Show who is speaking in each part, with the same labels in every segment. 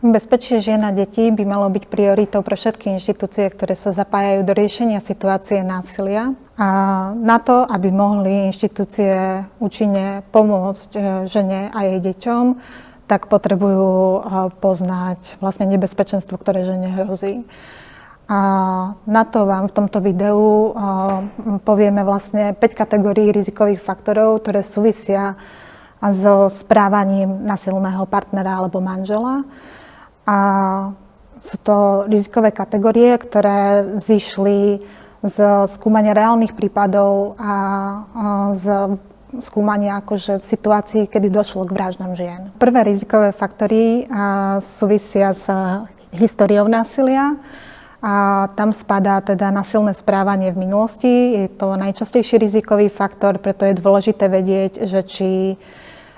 Speaker 1: Bezpečie žien a detí by malo byť prioritou pre všetky inštitúcie, ktoré sa zapájajú do riešenia situácie násilia. A na to, aby mohli inštitúcie účinne pomôcť žene a jej deťom, tak potrebujú poznať vlastne nebezpečenstvo, ktoré žene hrozí. A na to vám v tomto videu povieme vlastne 5 kategórií rizikových faktorov, ktoré súvisia so správaním násilného partnera alebo manžela. A sú to rizikové kategórie, ktoré zišli z skúmania reálnych prípadov a z skúmania akože situácií, kedy došlo k vraždám žien. Prvé rizikové faktory súvisia s históriou násilia. A tam spadá teda násilné správanie v minulosti. Je to najčastejší rizikový faktor, preto je dôležité vedieť, že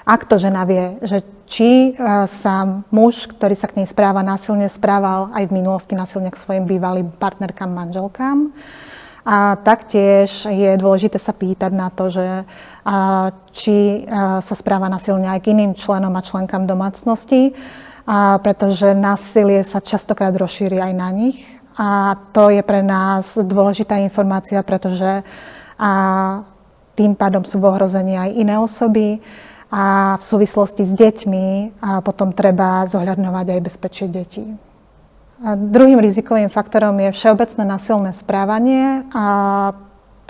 Speaker 1: ak to žena vie, že či sa muž, ktorý sa k nej správa násilne, správal aj v minulosti násilne k svojim bývalým partnerkám, manželkám. A taktiež je dôležité sa pýtať na to, že či sa správa násilne aj k iným členom a členkám domácnosti, pretože násilie sa častokrát rozšíri aj na nich. A to je pre nás dôležitá informácia, pretože tým pádom sú v ohrození aj iné osoby. A v súvislosti s deťmi potom treba zohľadňovať aj bezpečie detí. A druhým rizikovým faktorom je všeobecné násilné správanie. A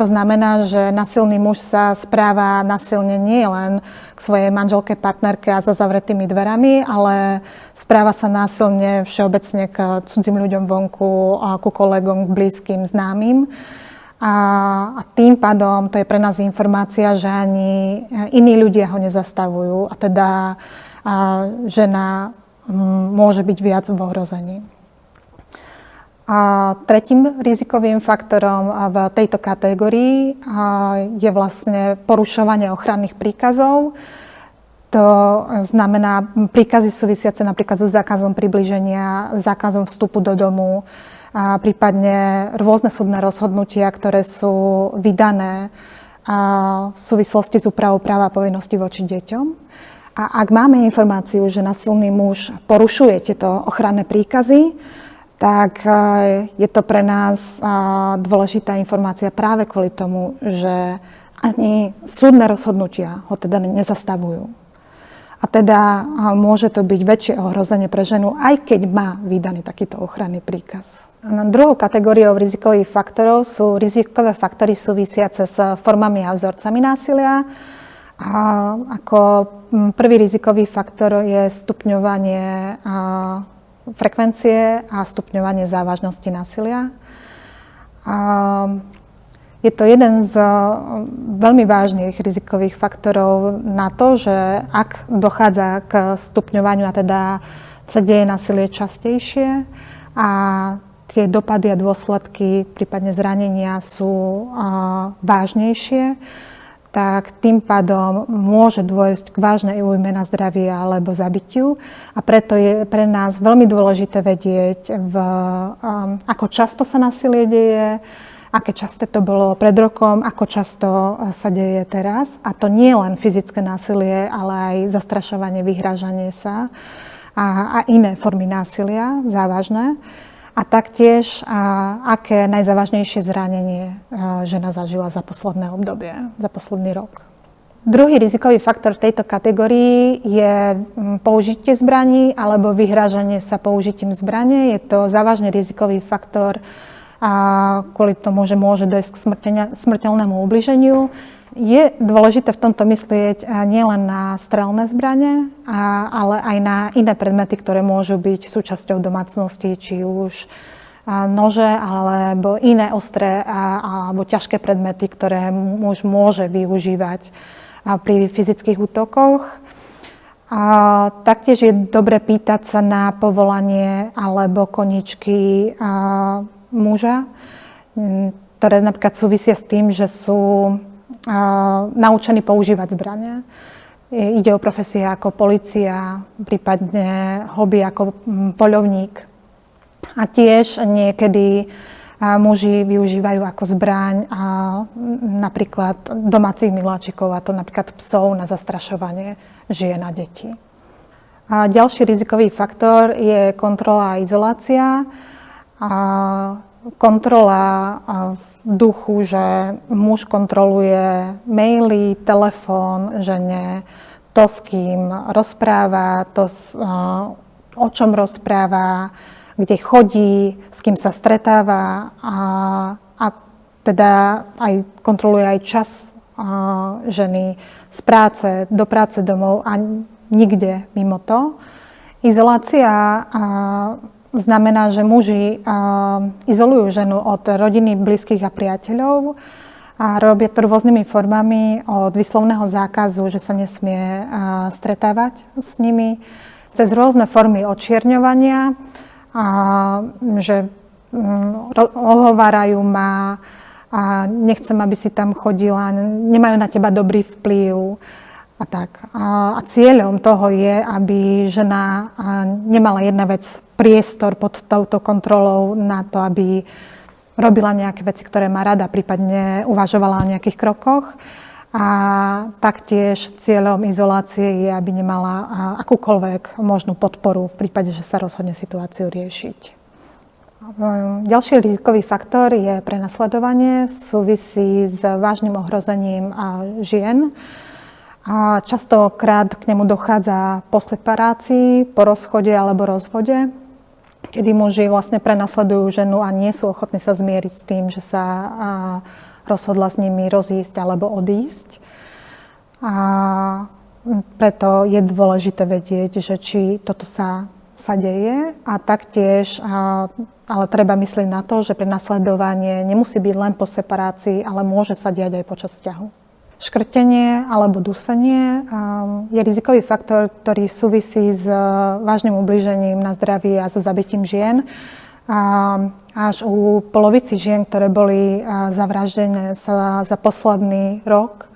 Speaker 1: to znamená, že násilný muž sa správa násilne nie len k svojej manželke, partnerke a za zavretými dverami, ale správa sa násilne všeobecne k cudzím ľuďom vonku, ku kolegom, k blízkym, známym. A tým pádom to je pre nás informácia, že ani iní ľudia ho nezastavujú a teda žena môže byť viac v ohrození. A tretím rizikovým faktorom v tejto kategórii je vlastne porušovanie ochranných príkazov. To znamená príkazy súvisiace napríklad so zákazom priblíženia, zákazom vstupu do domu, a prípadne rôzne súdne rozhodnutia, ktoré sú vydané v súvislosti s úpravou práva a povinnosti voči deťom. A ak máme informáciu, že násilný muž porušuje tieto ochranné príkazy, tak je to pre nás dôležitá informácia práve kvôli tomu, že ani súdne rozhodnutia ho teda nezastavujú. A teda môže to byť väčšie ohrozenie pre ženu, aj keď má vydaný takýto ochranný príkaz. Druhou kategóriou rizikových faktorov sú rizikové faktory súvisiace s formami a vzorcami násilia. A ako prvý rizikový faktor je stupňovanie frekvencie a stupňovanie závažnosti násilia. Je to jeden z veľmi vážnych rizikových faktorov na to, že ak dochádza k stupňovaniu a teda sa deje násilie častejšie a tie dopady a dôsledky, prípadne zranenia sú vážnejšie, tak tým pádom môže dôjsť k vážnej újme na zdravie alebo zabitiu. A preto je pre nás veľmi dôležité vedieť, ako často sa násilie deje, aké časté to bolo pred rokom, ako často sa deje teraz. A to nie len fyzické násilie, ale aj zastrašovanie, vyhrážanie sa a iné formy násilia, závažné. A taktiež, aké najzávažnejšie zranenie žena zažila za posledné obdobie, za posledný rok. Druhý rizikový faktor v tejto kategórii je použitie zbraní alebo vyhrážanie sa použitím zbrane. Je to závažný rizikový faktor a kvôli tomu, že môže dojsť k smrteľnému ubliženiu. Je dôležité v tomto myslieť nielen na strelné zbrane, ale aj na iné predmety, ktoré môžu byť súčasťou domácnosti, či už nože alebo iné ostré alebo ťažké predmety, ktoré muž môže využívať pri fyzických útokoch. Taktiež je dobre pýtať sa na povolanie alebo koníčky muža, ktoré napríklad súvisia s tým, že sú naučení používať zbrane. Ide o profesie ako polícia, prípadne hobby ako poľovník. A tiež niekedy muži využívajú ako zbraň napríklad domácich miláčikov, a to napríklad psov na zastrašovanie žien a detí. A ďalší rizikový faktor je kontrola a izolácia. A kontrola v duchu, že muž kontroluje maily, telefón žene, to, s kým rozpráva, to, o čom rozpráva, kde chodí, s kým sa stretáva a teda aj kontroluje aj čas ženy z práce, do práce domov a nikde mimo to. Izolácia znamená, že muži izolujú ženu od rodiny, blízkych a priateľov a robia to rôznymi formami, od výslovného zákazu, že sa nesmie stretávať s nimi, cez rôzne formy odčierňovania, že ohovárajú ma a nechcem, aby si tam chodila, nemajú na teba dobrý vplyv a tak. A cieľom toho je, aby žena nemala jedna vec priestor pod touto kontrolou na to, aby robila nejaké veci, ktoré má rada, prípadne uvažovala o nejakých krokoch. A taktiež cieľom izolácie je, aby nemala akúkoľvek možnú podporu v prípade, že sa rozhodne situáciu riešiť. Ďalší rizikový faktor je prenasledovanie, súvisí s vážnym ohrozením žien. A častokrát k nemu dochádza po separácii, po rozchode alebo rozvode, kedy muži vlastne prenasledujú ženu a nie sú ochotní sa zmieriť s tým, že sa rozhodla s nimi rozísť alebo odísť. A preto je dôležité vedieť, že či toto sa deje a taktiež, ale treba myslieť na to, že prenasledovanie nemusí byť len po separácii, ale môže sa diať aj počas vzťahu. Škrtenie alebo dusenie je rizikový faktor, ktorý súvisí s vážnym ublížením na zdraví a so zabitím žien. Až u polovici žien, ktoré boli zavraždené, sa za posledný rok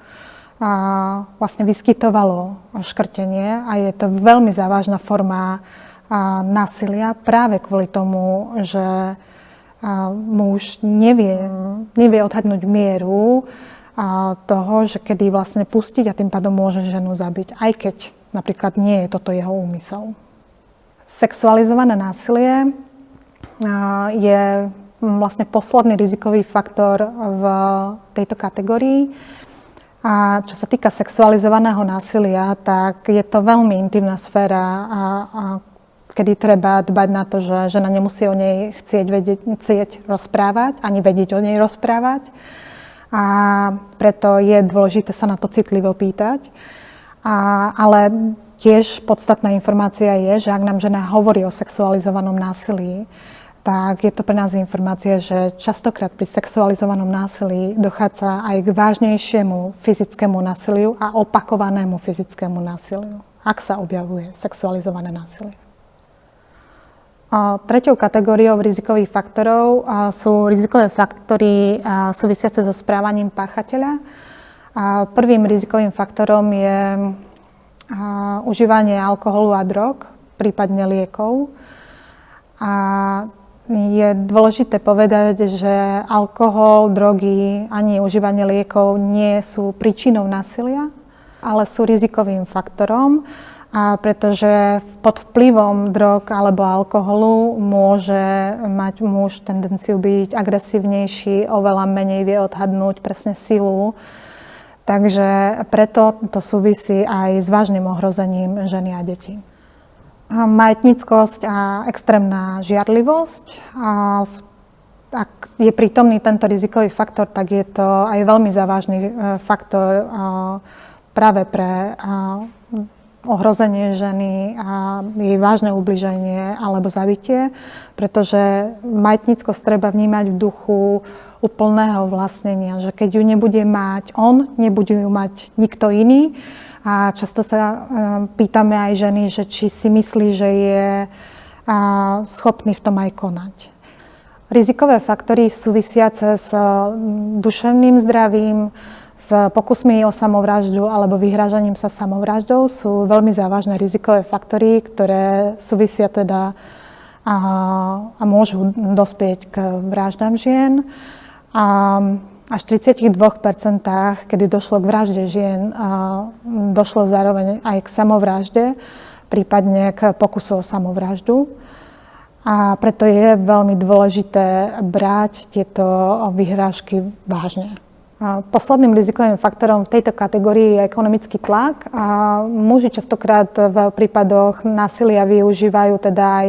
Speaker 1: vlastne vyskytovalo škrtenie a je to veľmi závažná forma násilia práve kvôli tomu, že muž nevie odhadnúť mieru toho, že kedy vlastne pustiť a tým pádom môže ženu zabiť, aj keď napríklad nie je toto jeho úmysel. Sexualizované násilie je vlastne posledný rizikový faktor v tejto kategórii. A čo sa týka sexualizovaného násilia, tak je to veľmi intimná sféra, kedy treba dbať na to, že žena nemusí o nej chcieť rozprávať, ani vedieť o nej rozprávať. A preto je dôležité sa na to citlivo pýtať. Ale tiež podstatná informácia je, že ak nám žena hovorí o sexualizovanom násilí, tak je to pre nás informácia, že častokrát pri sexualizovanom násilí dochádza aj k vážnejšiemu fyzickému násiliu a opakovanému fyzickému násiliu, ak sa objavuje sexualizované násilie. Treťou kategóriou rizikových faktorov sú rizikové faktory súvisiace so správaním páchateľa. Prvým rizikovým faktorom je užívanie alkoholu a drog, prípadne liekov. Je dôležité povedať, že alkohol, drogy ani užívanie liekov nie sú príčinou násilia, ale sú rizikovým faktorom, pretože pod vplyvom drog alebo alkoholu môže mať muž tendenciu byť agresívnejší, oveľa menej vie odhadnúť presne silu. Takže preto to súvisí aj s vážnym ohrozením ženy a detí. Majetníckosť a extrémna žiarlivosť. Ak je prítomný tento rizikový faktor, tak je to aj veľmi závažný faktor práve pre ohrozenie ženy a jej vážne ubliženie alebo zabitie, pretože majetníckosť treba vnímať v duchu úplného vlastnenia, že keď ju nebude mať on, nebude ju mať nikto iný. A často sa pýtame aj ženy, že či si myslí, že je schopný v tom aj konať. Rizikové faktory súvisiace s duševným zdravím, s pokusmi o samovraždu alebo vyhrážaním sa samovraždou sú veľmi závažné rizikové faktory, ktoré súvisia teda a môžu dospieť k vraždám žien. Až v 32%, kedy došlo k vražde žien, došlo zároveň aj k samovražde, prípadne k pokusu o samovraždu. A preto je veľmi dôležité brať tieto vyhrážky vážne. Posledným rizikovým faktorom v tejto kategórii je ekonomický tlak. Muži častokrát v prípadoch násilia využívajú teda aj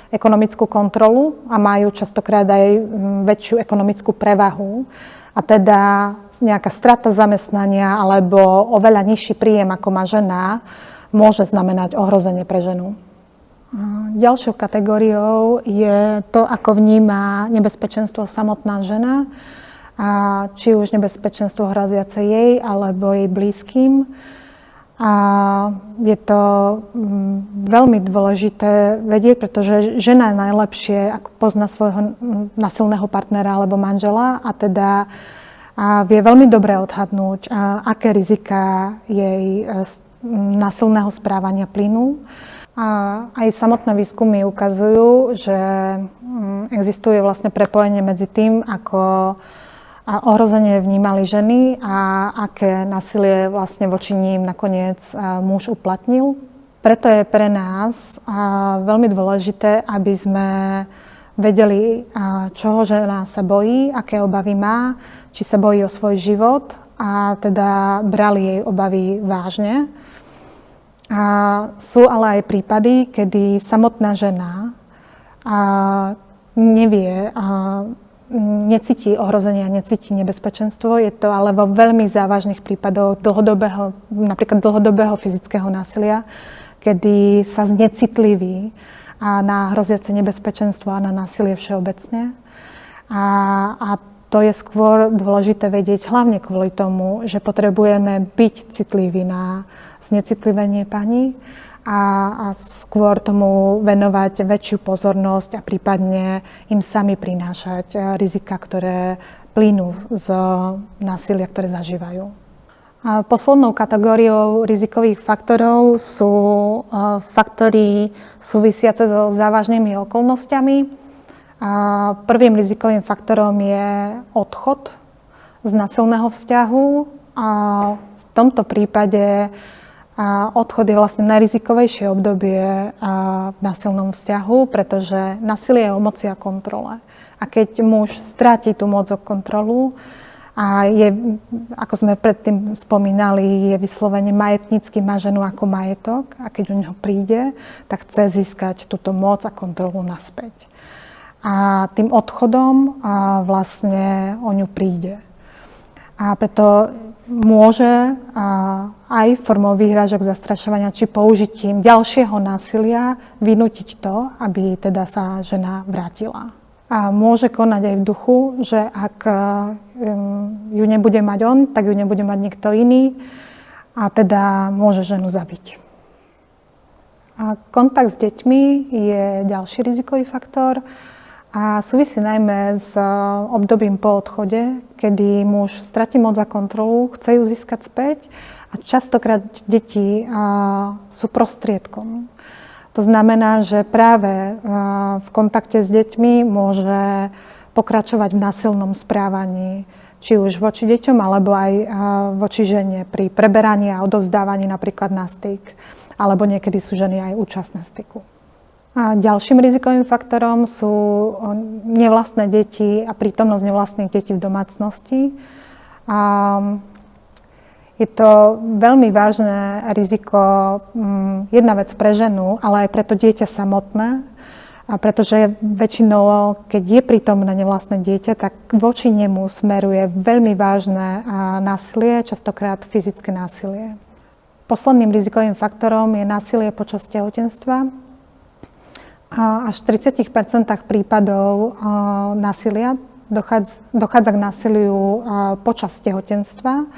Speaker 1: ekonomickú kontrolu a majú častokrát aj väčšiu ekonomickú prevahu. A teda nejaká strata zamestnania alebo oveľa nižší príjem ako má žena môže znamenať ohrozenie pre ženu. Ďalšou kategóriou je to, ako vníma nebezpečenstvo samotná žena, či už nebezpečenstvo hroziace jej alebo jej blízkym. A je to veľmi dôležité vedieť, pretože žena najlepšie ako pozná svojho násilného partnera alebo manžela a teda vie veľmi dobre odhadnúť, aké rizika jej násilného správania plynú. Aj samotné výskumy ukazujú, že existuje vlastne prepojenie medzi tým, ako ohrozenie vnímali ženy a aké násilie vlastne voči ním nakoniec muž uplatnil. Preto je pre nás veľmi dôležité, aby sme vedeli, čoho žena sa bojí, aké obavy má, či sa bojí o svoj život a teda brali jej obavy vážne. A sú ale aj prípady, kedy samotná žena nevie, necíti ohrozenie, necíti nebezpečenstvo. Je to ale vo veľmi závažných prípadoch napríklad dlhodobého fyzického násilia, kedy sa znecitliví na hroziace nebezpečenstvo a na násilie všeobecne. A to je skôr dôležité vedieť hlavne kvôli tomu, že potrebujeme byť citliví na znecitlivenie pani a skôr tomu venovať väčšiu pozornosť a prípadne im sami prinášať rizika, ktoré plynú z násilia, ktoré zažívajú. A poslednou kategóriou rizikových faktorov sú faktory súvisiace so závažnými okolnostiami. A prvým rizikovým faktorom je odchod z násilného vzťahu. A v tomto prípade odchod je vlastne najrizikovejšie obdobie v násilnom vzťahu, pretože násilie je o moci a kontrole. A keď muž stráti tú moc o kontrolu a je, ako sme predtým spomínali, je vyslovene majetnícky, má ženu ako majetok a keď o neho príde, tak chce získať túto moc a kontrolu naspäť. A tým odchodom vlastne o ňu príde. A preto môže aj formou výhrážok, zastrašovania či použitím ďalšieho násilia vynútiť to, aby teda sa žena vrátila. A môže konať aj v duchu, že ak ju nebude mať on, tak ju nebude mať nikto iný a teda môže ženu zabiť. A kontakt s deťmi je ďalší rizikový faktor. A súvisí najmä s obdobím po odchode, kedy muž stratí moc a kontrolu, chce ju získať späť a častokrát deti sú prostriedkom. To znamená, že práve v kontakte s deťmi môže pokračovať v násilnom správaní, či už voči deťom, alebo aj voči žene pri preberaní a odovzdávaní napríklad na styk, alebo niekedy sú ženy aj účastné styku. A ďalším rizikovým faktorom sú nevlastné deti a prítomnosť nevlastných detí v domácnosti. A je to veľmi vážne riziko, jedna vec pre ženu, ale aj pre to dieťa samotné. A pretože väčšinou, keď je prítomné nevlastné dieťa, tak voči nemu smeruje veľmi vážne násilie, častokrát fyzické násilie. Posledným rizikovým faktorom je násilie počas tehotenstva. Až v 30% prípadov násilia dochádza k násiliu počas tehotenstva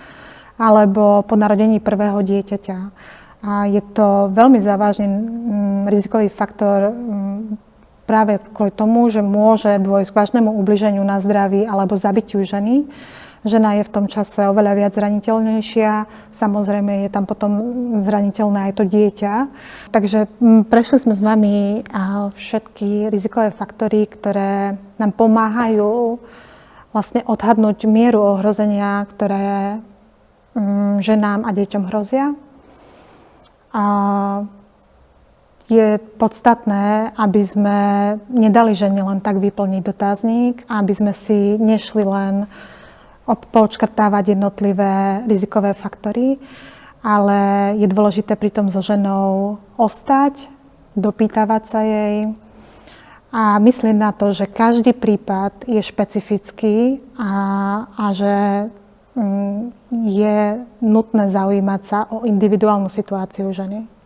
Speaker 1: alebo po narodení prvého dieťaťa. A je to veľmi závažný rizikový faktor práve kvôli tomu, že môže dôjsť k vážnemu ubliženiu na zdraví alebo zabitiu ženy. Žena je v tom čase oveľa viac zraniteľnejšia, samozrejme je tam potom zraniteľné aj to dieťa. Takže prešli sme s vami všetky rizikové faktory, ktoré nám pomáhajú vlastne odhadnúť mieru ohrozenia, ktoré ženám a deťom hrozia. A je podstatné, aby sme nedali žene len tak vyplniť dotazník, aby sme si nešli len poodškrtávať jednotlivé rizikové faktory, ale je dôležité pritom so ženou ostať, dopýtavať sa jej a myslieť na to, že každý prípad je špecifický a že je nutné zaujímať sa o individuálnu situáciu ženy.